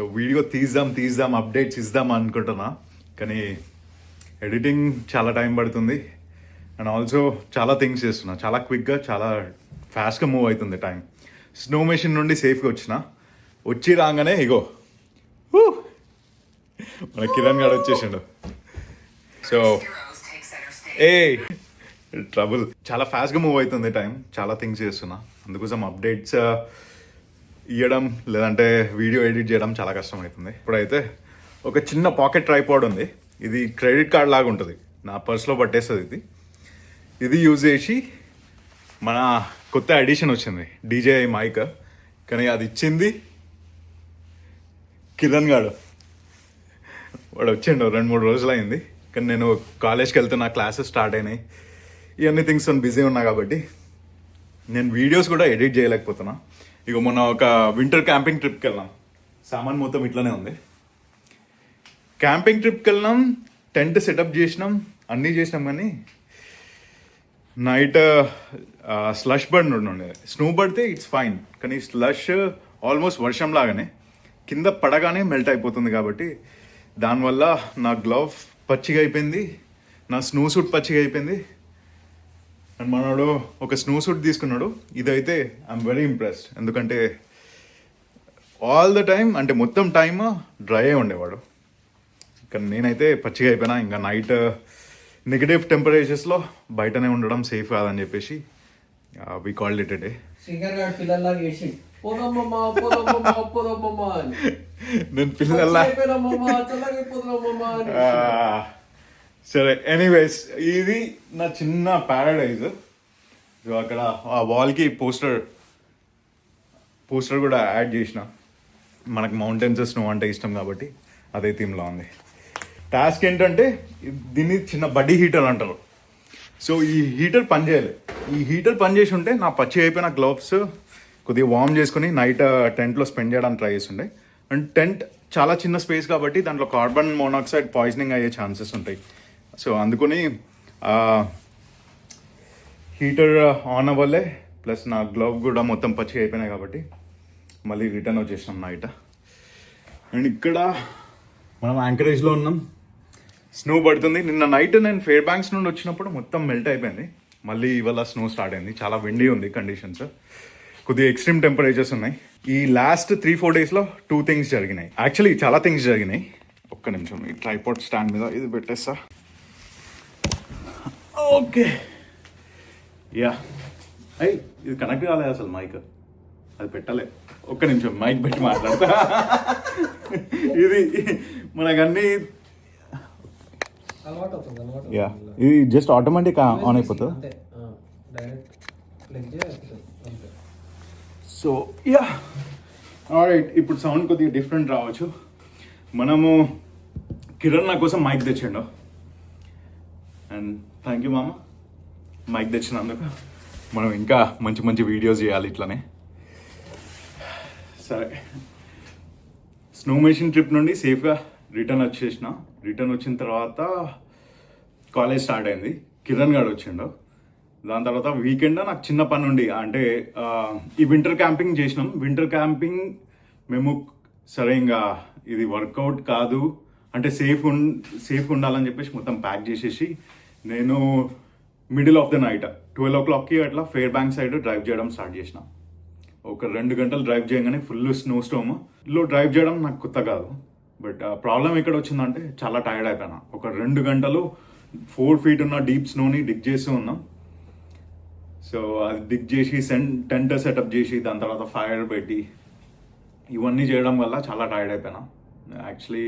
So video తీద్దాం updates ఇద్దాం అనుకుంటున్నా, కానీ ఎడిటింగ్ చాలా టైం పడుతుంది. అండ్ ఆల్సో చాలా థింగ్స్ చేస్తున్నా, చాలా క్విక్గా చాలా ఫాస్ట్గా మూవ్ అవుతుంది టైం. స్నో మెషిన్ నుండి సేఫ్గా వచ్చి రాగానే ఇగో మన కిరణ్ గారు వచ్చేసిండు. సో ట్రబుల్, చాలా ఫాస్ట్గా మూవ్ అవుతుంది టైం, చాలా థింగ్స్ చేస్తున్నా. అందుకోసం అప్డేట్స్ ఇవ్వడం లేదంటే వీడియో ఎడిట్ చేయడం చాలా కష్టం అవుతుంది. ఇప్పుడైతే ఒక చిన్న పాకెట్ ట్రైపాడ్ ఉంది. ఇది క్రెడిట్ కార్డ్ లాగా ఉంటుంది, నా పర్స్లో పట్టేస్తుంది. ఇది యూజ్ చేసి మన కొత్త ఎడిషన్ వచ్చింది DJI మైక్, కానీ అది ఇచ్చింది కిరణ్ గాడు. వాడు వచ్చిండు 2-3 రోజులు అయింది, కానీ నేను కాలేజ్కి వెళ్తున్నా, క్లాసెస్ స్టార్ట్ అయినాయి, ఇవన్నీ థింగ్స్ బిజీ ఉన్నా కాబట్టి నేను వీడియోస్ కూడా ఎడిట్ చేయలేకపోతున్నా. ఇక మొన్న ఒక వింటర్ క్యాంపింగ్ ట్రిప్కి వెళ్ళాం, సామాన్ మొత్తం ఇట్లనే ఉంది. క్యాంపింగ్ ట్రిప్కి వెళ్ళినాం, టెంట్ సెటప్ చేసినాం, అన్నీ చేసినాం, కానీ నైట్ స్లష్ బర్డ్ ఉండే. స్నో పడితే ఇట్స్ ఫైన్, కానీ స్లష్ ఆల్మోస్ట్ వర్షం లాగానే కింద పడగానే మెల్ట్ అయిపోతుంది. కాబట్టి దానివల్ల నా గ్లవ్ పచ్చిగా అయిపోయింది, నా స్నో సూట్ పచ్చిగా అయిపోయింది. అండ్ మనోడు ఒక స్నో సూట్ తీసుకున్నాడు. ఇదైతే ఐఎమ్ వెరీ ఇంప్రెస్డ్, ఎందుకంటే ఆల్ ద టైమ్ అంటే మొత్తం టైమ్ డ్రై అయి ఉండేవాడు, కానీ నేనైతే పచ్చిగా అయిపోయినా. ఇంకా నైట్ నెగటివ్ టెంపరేచర్స్లో బయటనే ఉండడం సేఫ్ కాదని చెప్పేసి we called it a day. నేను పిల్లల్లా సరే. ఎనీవేస్, ఇది నా చిన్న ప్యారడైజ్. సో అక్కడ ఆ వాల్కి పోస్టర్ కూడా యాడ్ చేసిన. మనకు మౌంటైన్స్ స్నో అంటే ఇష్టం కాబట్టి అదే థీమ్లో ఉంది. టాస్క్ ఏంటంటే దీన్ని చిన్న బడ్డీ హీటర్ అంటారు. సో ఈ హీటర్ పనిచేయాలి. ఈ హీటర్ పనిచేసి ఉంటే నా పచ్చి అయిపోయిన గ్లవ్స్ కొద్దిగా వార్మ్ చేసుకుని నైట్ టెంట్లో స్పెండ్ చేయడానికి ట్రై చేస్తుండే. అండ్ టెంట్ చాలా చిన్న స్పేస్ కాబట్టి దాంట్లో కార్బన్ మోనాక్సైడ్ పాయిజనింగ్ అయ్యే ఛాన్సెస్ ఉంటాయి. సో అందుకని హీటర్ ఆన్ అవ్వలే, ప్లస్ నా గ్లవ్ కూడా మొత్తం పచ్చి అయిపోయినాయి కాబట్టి మళ్ళీ రిటర్న్ వచ్చేసినాం నైట్. అండ్ ఇక్కడ మనం యాంకరేజ్లో ఉన్నాం, స్నో పడుతుంది. నిన్న నైట్ నేను ఫేర్ బ్యాంక్స్ నుండి వచ్చినప్పుడు మొత్తం మెల్ట్ అయిపోయింది. మళ్ళీ ఇవాళ స్నో స్టార్ట్ అయింది. చాలా విండీ ఉంది కండిషన్స్, కొద్దిగా ఎక్స్ట్రీమ్ టెంపరేచర్స్ ఉన్నాయి. ఈ లాస్ట్ 3-4 డేస్లో 2 థింగ్స్ జరిగినాయి. యాక్చువల్లీ చాలా థింగ్స్ జరిగినాయి. ఒక్క నిమిషం, ఈ ట్రైపాడ్ స్టాండ్ మీద ఇది పెట్టేస్తా. ఓకే, యా, ఇది కనెక్ట్ కాలేదు అసలు మైక్, అది పెట్టలే. ఒక్క నిమిషం మైక్ పెట్టి మాట్లాడతా. ఇది మనకన్నీ యా, ఇది జస్ట్ ఆటోమేటిక్ ఆన్ అయిపోతుంది. So yeah, alright. ఇప్పుడు సౌండ్ కొద్దిగా డిఫరెంట్ రావచ్చు. మనము కిరణ్ నా కోసం మైక్ తెచ్చిండు, అండ్ థ్యాంక్ యూ మామ మైక్ తెచ్చినందుకు. మనం ఇంకా మంచి మంచి వీడియోస్ చేయాలి ఇట్లనే. సరే, స్నో మెషిన్ ట్రిప్ నుండి సేఫ్గా రిటర్న్ వచ్చిన తర్వాత కాలేజ్ స్టార్ట్ అయింది. కిరణ్ గారు వచ్చిండు. దాని తర్వాత వీకెండ్ నాకు చిన్న పని ఉండి, అంటే ఈ వింటర్ క్యాంపింగ్ చేసినాం. వింటర్ క్యాంపింగ్ మేము సరే ఇంకా ఇది వర్కౌట్ కాదు అంటే సేఫ్ ఉండాలని చెప్పేసి మొత్తం ప్యాక్ చేసేసి నేను మిడిల్ ఆఫ్ ద నైట్ 12 o'clockకి అట్లా ఫేర్ బ్యాంక్ సైడ్ డ్రైవ్ చేయడం స్టార్ట్ చేసిన. ఒక 2 గంటలు డ్రైవ్ చేయగానే ఫుల్ స్నో స్టోమ్లో డ్రైవ్ చేయడం నాకు కొత్త కాదు. బట్ ప్రాబ్లం ఎక్కడ వచ్చిందంటే చాలా టైర్డ్ అయిపోయినా. ఒక 2 గంటలు 4 feet ఉన్న డీప్ స్నోని డిగ్ చేస్తూ ఉన్నాం. సో అది డిగ్ చేసి టెంట్ సెటప్ చేసి దాని తర్వాత ఫైర్ పెట్టి ఇవన్నీ చేయడం వల్ల చాలా టైర్డ్ అయిపోయినా. యాక్చువల్లీ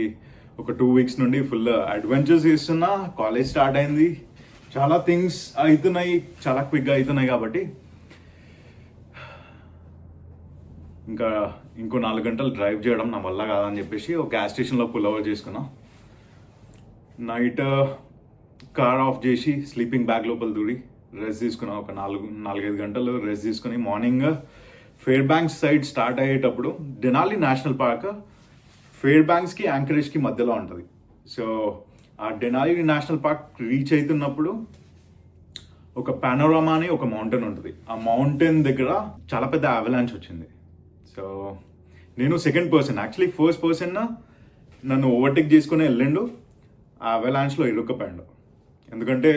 ఒక 2 weeks నుండి ఫుల్ అడ్వెంచర్స్ చేస్తున్నా. కాలేజ్ స్టార్ట్ అయింది, చాలా థింగ్స్ అవుతున్నాయి, చాలా క్విక్గా అవుతున్నాయి. కాబట్టి ఇంకో 4 గంటలు డ్రైవ్ చేయడం నా వల్ల కాదని చెప్పేసి ఒక గ్యాస్ స్టేషన్లో పుల్ ఓవర్ చేసుకున్నా. నైట్ కార్ ఆఫ్ చేసి స్లీపింగ్ బ్యాగ్ లోపల దూరి రెస్ట్ తీసుకున్నా. ఒక 4-5 గంటలు రెస్ట్ తీసుకుని morning fair banks side start అయ్యేటప్పుడు డెనాలి నేషనల్ పార్క్ ఫేర్ బ్యాంక్స్కి యాంకరేజ్కి మధ్యలో ఉంటుంది. సో ఆ డెనాలి నేషనల్ పార్క్ రీచ్ అవుతున్నప్పుడు ఒక పానోరామా అని ఒక మౌంటైన్ ఉంటుంది. ఆ మౌంటైన్ దగ్గర చాలా పెద్ద అవలాంచ్ వచ్చింది. సో నేను second person, actually first person నన్ను ఓవర్టేక్ చేసుకుని వెళ్ళిండు, ఆ అవలాంచ్లో ఇరుక్కుపోయాడు. ఎందుకంటే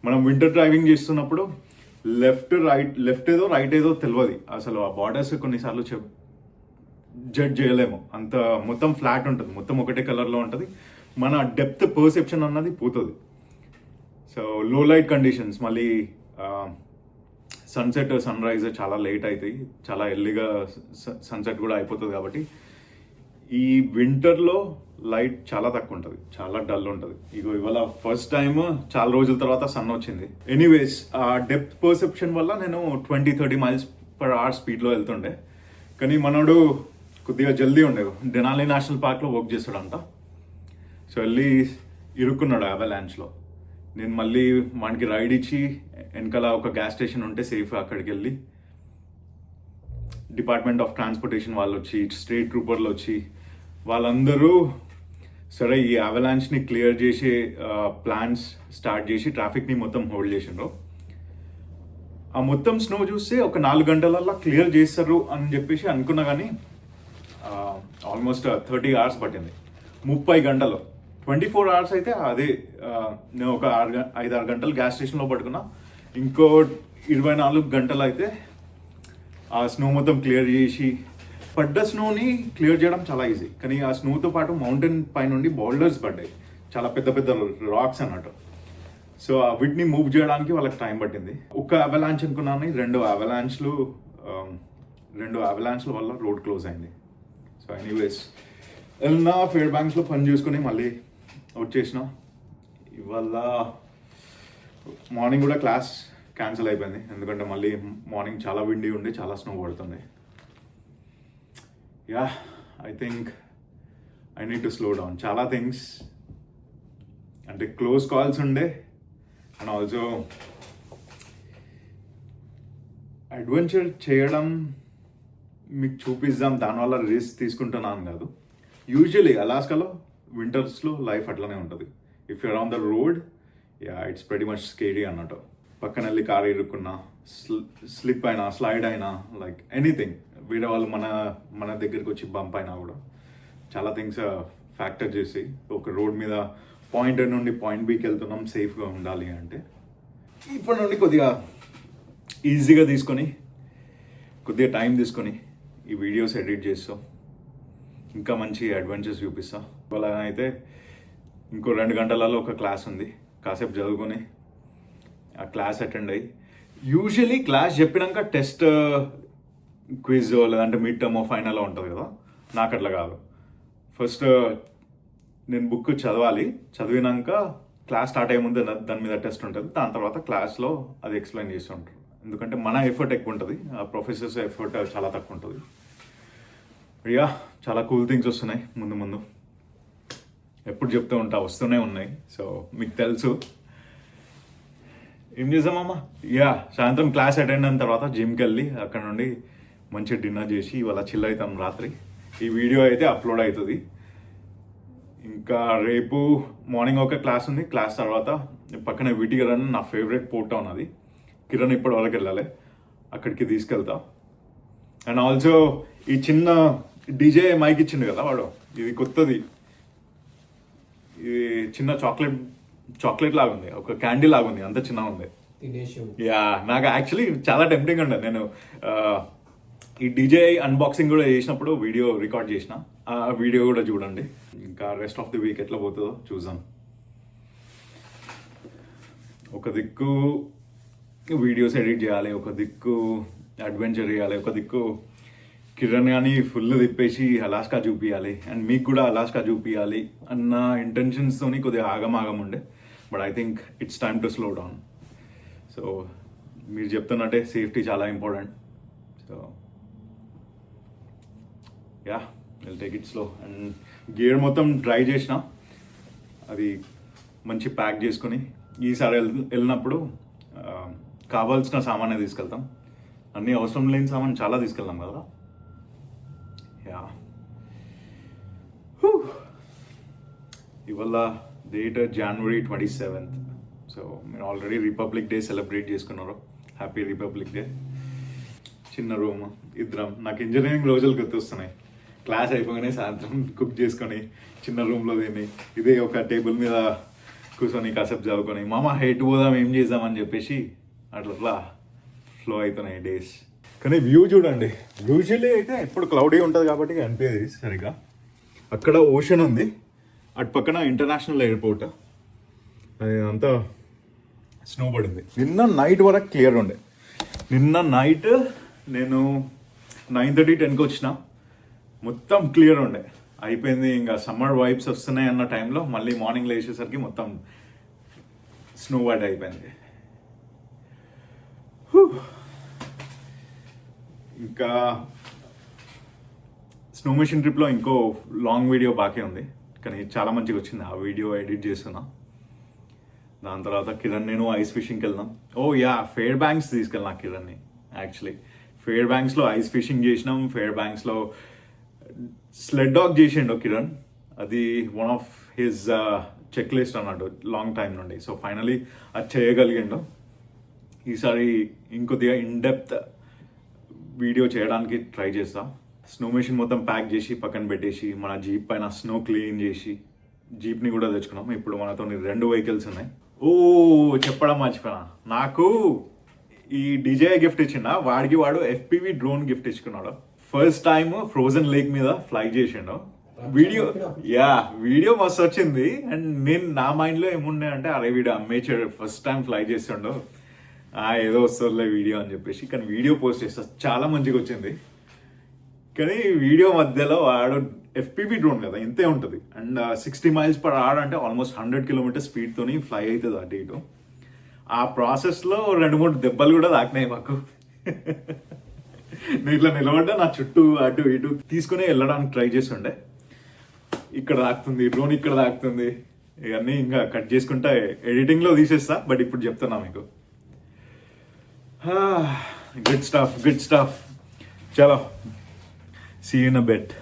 మనం వింటర్ డ్రైవింగ్ చేస్తున్నప్పుడు లెఫ్ట్ ఏదో రైట్ ఏదో తెలియదు అసలు. ఆ బార్డర్స్ కొన్నిసార్లు జడ్జ్ చేయలేము, అంత మొత్తం ఫ్లాట్ ఉంటుంది, మొత్తం ఒకటే కలర్లో ఉంటుంది, మన డెప్త్ పర్సెప్షన్ అన్నది పోతుంది. సో లో లైట్ కండిషన్స్, మళ్ళీ సన్సెట్ సన్ రైజ్ చాలా లేట్ అవుతాయి, చాలా ఎర్లీగా సన్సెట్ కూడా అయిపోతుంది. కాబట్టి ఈ వింటర్లో లైట్ చాలా తక్కువ ఉంటుంది, చాలా డల్ ఉంటుంది. ఇవాళ ఫస్ట్ టైం చాలా రోజుల తర్వాత సన్ వచ్చింది. ఎనీవేస్ ఆ డెప్త్ పర్సెప్షన్ వల్ల నేను 20-30 mph స్పీడ్లో వెళ్తుండే. కానీ మనోడు కొద్దిగా జల్దీ ఉండేవి, డెనాలి నేషనల్ పార్క్లో వర్క్ చేస్తాడంట. సో వెళ్ళి ఇరుక్కున్నాడు అవలాంచ్లో. నేను మళ్ళీ వానికి రైడ్ ఇచ్చి వెనకాల ఒక గ్యాస్ స్టేషన్ ఉంటే సేఫ్, అక్కడికి వెళ్ళి డిపార్ట్మెంట్ ఆఫ్ ట్రాన్స్పోర్టేషన్ వాళ్ళు వచ్చి, స్టేట్ ట్రూపర్లు వచ్చి, వాళ్ళందరూ సరే ఈ అవలాంచ్ని క్లియర్ చేసే ప్లాన్స్ స్టార్ట్ చేసి ట్రాఫిక్ని మొత్తం హోల్డ్ చేసిండ్రు. ఆ మొత్తం స్నో చూస్తే ఒక 4 గంటలల్లో క్లియర్ చేస్తారు అని చెప్పేసి అనుకున్నా, కానీ ఆల్మోస్ట్ 30 hours పట్టింది. 30 గంటలు, 24 hours అయితే అదే. నేను ఒక 5-6 గంటలు గ్యాస్ స్టేషన్లో పట్టుకున్నా, ఇంకో 24 గంటలు అయితే ఆ స్నో మొత్తం క్లియర్ చేసి. పడ్డ స్నోని క్లియర్ చేయడం చాలా ఈజీ, కానీ ఆ స్నోతో పాటు మౌంటైన్ పై నుండి బౌల్డర్స్ పడ్డాయి, చాలా పెద్ద పెద్ద రాక్స్ అన్నట్టు. సో వీటిని మూవ్ చేయడానికి వాళ్ళకి టైం పట్టింది. ఒక అవలాంచ్ అనుకున్నాను, 2 అవలాంచ్ల వల్ల రోడ్ క్లోజ్ అయింది. సో ఎనీవేస్ వెళ్ళినా ఫేర్ బ్యాంక్స్లో పని చూసుకుని మళ్ళీ వచ్చేసిన. ఇవాళ మార్నింగ్ కూడా క్లాస్ క్యాన్సిల్ అయిపోయింది, ఎందుకంటే మళ్ళీ మార్నింగ్ చాలా విండీ ఉండి చాలా స్నో పడుతుంది. Yeah, I think I need to slow down. చాలా థింగ్స్ అంటే క్లోజ్ కాల్స్ ఉండే, అండ్ ఆల్సో అడ్వెంచర్ చేయడం మీకు చూపిద్దాం, దానివల్ల రిస్క్ తీసుకుంటున్నాను కాదు. యూజువలీ అలాస్కాలో వింటర్స్లో లైఫ్ అట్లనే ఉంటుంది. If you're on the road, yeah it's very much scary అన్నట్టు. పక్కన వెళ్ళి కారు ఇరుక్కున్నా, స్లిప్ అయినా, స్లైడ్ అయినా, లైక్ ఎనీథింగ్, వేరే వాళ్ళు మన దగ్గరికి వచ్చి బంప్ అయినా కూడా చాలా థింగ్స్ ఫ్యాక్టర్ చేసి ఒక రోడ్ మీద పాయింట్ A నుండి పాయింట్ Bకి వెళ్తున్నాం, సేఫ్గా ఉండాలి అంటే ఇప్పటి నుండి కొద్దిగా ఈజీగా తీసుకొని, కొద్దిగా టైం తీసుకొని ఈ వీడియోస్ ఎడిట్ చేస్తాం, ఇంకా మంచి అడ్వెంచర్స్ చూపిస్తా. ఇవాళ అయితే ఇంకో 2 గంటలలో ఒక క్లాస్ ఉంది, కాసేపు చదువుకొని ఆ క్లాస్ అటెండ్ అయ్యి. యూజువలీ క్లాస్ చెప్పినాక టెస్ట్, క్విజ్ లేదంటే మిడ్ టర్మ్ ఫైనల్ ఉంటుంది కదా, నాకు అట్లా కాదు. ఫస్ట్ నేను బుక్ చదవాలి, చదివినాక క్లాస్ స్టార్ట్ అయ్యే ముందు దాని మీద టెస్ట్ ఉంటుంది, దాని తర్వాత క్లాస్లో అది ఎక్స్ప్లెయిన్ చేస్తూ ఉంటారు. ఎందుకంటే మన ఎఫర్ట్ ఎక్కువ ఉంటుంది, ఆ ప్రొఫెసర్స్ ఎఫర్ట్ చాలా తక్కువ ఉంటుంది. యా, చాలా కూల్ థింగ్స్ వస్తున్నాయి ముందు. ఎప్పుడు చెప్తూ ఉంటా, వస్తూనే ఉన్నాయి. సో మీకు తెలుసు. ఏం చేసామమ్మా? యా, సాయంత్రం క్లాస్ అటెండ్ అయిన తర్వాత జిమ్కి వెళ్ళి అక్కడ నుండి మంచి డిన్నర్ చేసి ఇవాళ చిల్ అవుతాం రాత్రి. ఈ వీడియో అయితే అప్లోడ్ అవుతుంది. ఇంకా రేపు మార్నింగ్ ఒక క్లాస్ ఉంది, క్లాస్ తర్వాత పక్కన విటిగర్ అని నా ఫేవరెట్ పోర్ట్ టౌన్, అది కిరణ్ ఇప్పటి వరకు వెళ్ళాలి, అక్కడికి తీసుకెళ్తా. అండ్ ఆల్సో ఈ చిన్న డీజే మైక్ ఇచ్చిండు కదా వాడు, ఇది కొత్తది, ఇది చిన్న చాక్లెట్ లాగా ఉంది, ఒక క్యాండీ లాగా ఉంది, అంత చిన్న ఉంది. యా, నాకు యాక్చువల్లీ చాలా టెంప్టింగ్ ఉండే. నేను ఈ డీజే అన్బాక్సింగ్ కూడా చేసినప్పుడు వీడియో రికార్డ్ చేసిన, ఆ వీడియో కూడా చూడండి. ఇంకా రెస్ట్ ఆఫ్ ది వీక్ ఎట్లా పోతుందో చూద్దాం. ఒక దిక్కు వీడియోస్ ఎడిట్ చేయాలి, ఒక దిక్కు అడ్వెంచర్ చేయాలి, ఒక దిక్కు కిరణ్ కానీ ఫుల్ తిప్పేసి అలాస్కా చూపించాలి, అండ్ మీకు కూడా అలాస్కా చూపించాలి అన్న ఇంటెన్షన్స్తోని కొద్దిగా ఆగం ఉండే. But I think it's time to slow down. So మీరు చెప్తున్నట్టే సేఫ్టీ చాలా important. So yeah, will take it slow. And gear మొత్తం డ్రై చేసిన, అది మంచి ప్యాక్ చేసుకొని ఈసారి వెళ్ళినప్పుడు కావాల్సిన సామానే తీసుకెళ్తాం. అన్నీ అవసరం లేని సామాన్ చాలా తీసుకెళ్తాం కదా. యా, ఇవాళ డేట్ January 27th. సో మీరు ఆల్రెడీ రిపబ్లిక్ డే సెలబ్రేట్ చేసుకున్నారు, హ్యాపీ రిపబ్లిక్ డే. చిన్న రూమ్, ఇద్దరం. నాకు ఇంజనీరింగ్ రోజులు గుర్తొస్తున్నాయి. క్లాస్ అయిపోగానే సాయంత్రం కుక్ చేసుకొని చిన్న రూమ్లో తిని ఇదే ఒక టేబుల్ మీద కూర్చొని కాసేపు చదువుకొని మామ హైట్ పోదాం ఏం చేద్దామని చెప్పేసి అట్లా ఫ్లో అవుతున్నాయి డేస్. కానీ వ్యూ చూడండి, యూజువల్లీ అయితే ఎప్పుడు క్లౌడీ ఉంటుంది కాబట్టి అనిపించేది సరిగా. అక్కడ ఓషన్ ఉంది, అటు పక్కన ఇంటర్నేషనల్ ఎయిర్పోర్ట్, అది అంతా స్నో పడింది. నిన్న నైట్ వరకు క్లియర్ ఉండే. నిన్న నైట్ నేను 9:30, 10కి వచ్చిన, మొత్తం క్లియర్ ఉండే. అయిపోయింది ఇంకా సమ్మర్ వైబ్స్ వస్తున్నాయి అన్న టైంలో మళ్ళీ మార్నింగ్ లేచేసరికి మొత్తం స్నో వైట్ అయిపోయింది. ఇంకా స్నో మెషిన్ ట్రిప్లో ఇంకో లాంగ్ వీడియో బాకీ ఉంది, కానీ చాలా మంచిగా వచ్చింది. ఆ వీడియో ఎడిట్ చేస్తున్నా. దాని తర్వాత కిరణ్ నేను ఐస్ ఫిషింగ్కి వెళ్దాం. ఓ యా, ఫేర్ బ్యాంక్స్ తీసుకెళ్ళినా కిరణ్ని. యాక్చువల్లీ ఫేర్ బ్యాంక్స్లో ఐస్ ఫిషింగ్ చేసినాం. ఫేర్ బ్యాంక్స్లో స్లెడ్ డాగ్ చేసిండు కిరణ్. అది one of his check list అన్నట్టు లాంగ్ టైం నుండి. సో ఫైనలీ అది చేయగలిగిండు. ఈసారి ఇంకొద్దిగా ఇన్డెప్త్ వీడియో చేయడానికి ట్రై చేస్తా. స్నో మెషిన్ మొత్తం ప్యాక్ చేసి పక్కన పెట్టేసి మన జీప్ పైన స్నో క్లీన్ చేసి జీప్ని కూడా తెచ్చుకున్నాం. ఇప్పుడు మనతో 2 వెహికల్స్ ఉన్నాయి. ఓ చెప్పడం మర్చిపోయినా, నాకు ఈ డిజే గిఫ్ట్ ఇచ్చిండ, వాడికి వాడు FPV డ్రోన్ గిఫ్ట్ ఇచ్చుకున్నాడు. ఫస్ట్ టైం ఫ్రోజన్ లేక్ మీద ఫ్లై చేసిండు. వీడియో మస్తు వచ్చింది. అండ్ నేను నా మైండ్లో ఏముండే అంటే అరే వీడియో అమ్మేచాడు, ఫస్ట్ టైం ఫ్లై చేస్తుండో ఏదో వస్తుందిలే వీడియో అని చెప్పేసి. కానీ వీడియో పోస్ట్ చేస్తా, చాలా మంచిగా వచ్చింది. కానీ వీడియో మధ్యలో వాడు FPV డ్రోన్ కదా, ఇంతే ఉంటుంది. అండ్ 60 miles per hour అంటే ఆల్మోస్ట్ 100 km స్పీడ్తోని ఫ్లై అవుతుంది అటు ఇటు. ఆ ప్రాసెస్లో 2-3 దెబ్బలు కూడా తాకినాయి మాకు. నేను ఇట్లా నిలబడ్డా, నా చుట్టూ అటు ఇటు తీసుకుని వెళ్ళడానికి ట్రై చేస్తుండే. ఇక్కడ తాకుతుంది డ్రోన్, ఇక్కడ తాకుతుంది. ఇవన్నీ ఇంకా కట్ చేసుకుంటా ఎడిటింగ్లో తీసేస్తా. బట్ ఇప్పుడు చెప్తున్నా మీకు. Good stuff. చలో, see you in a bit.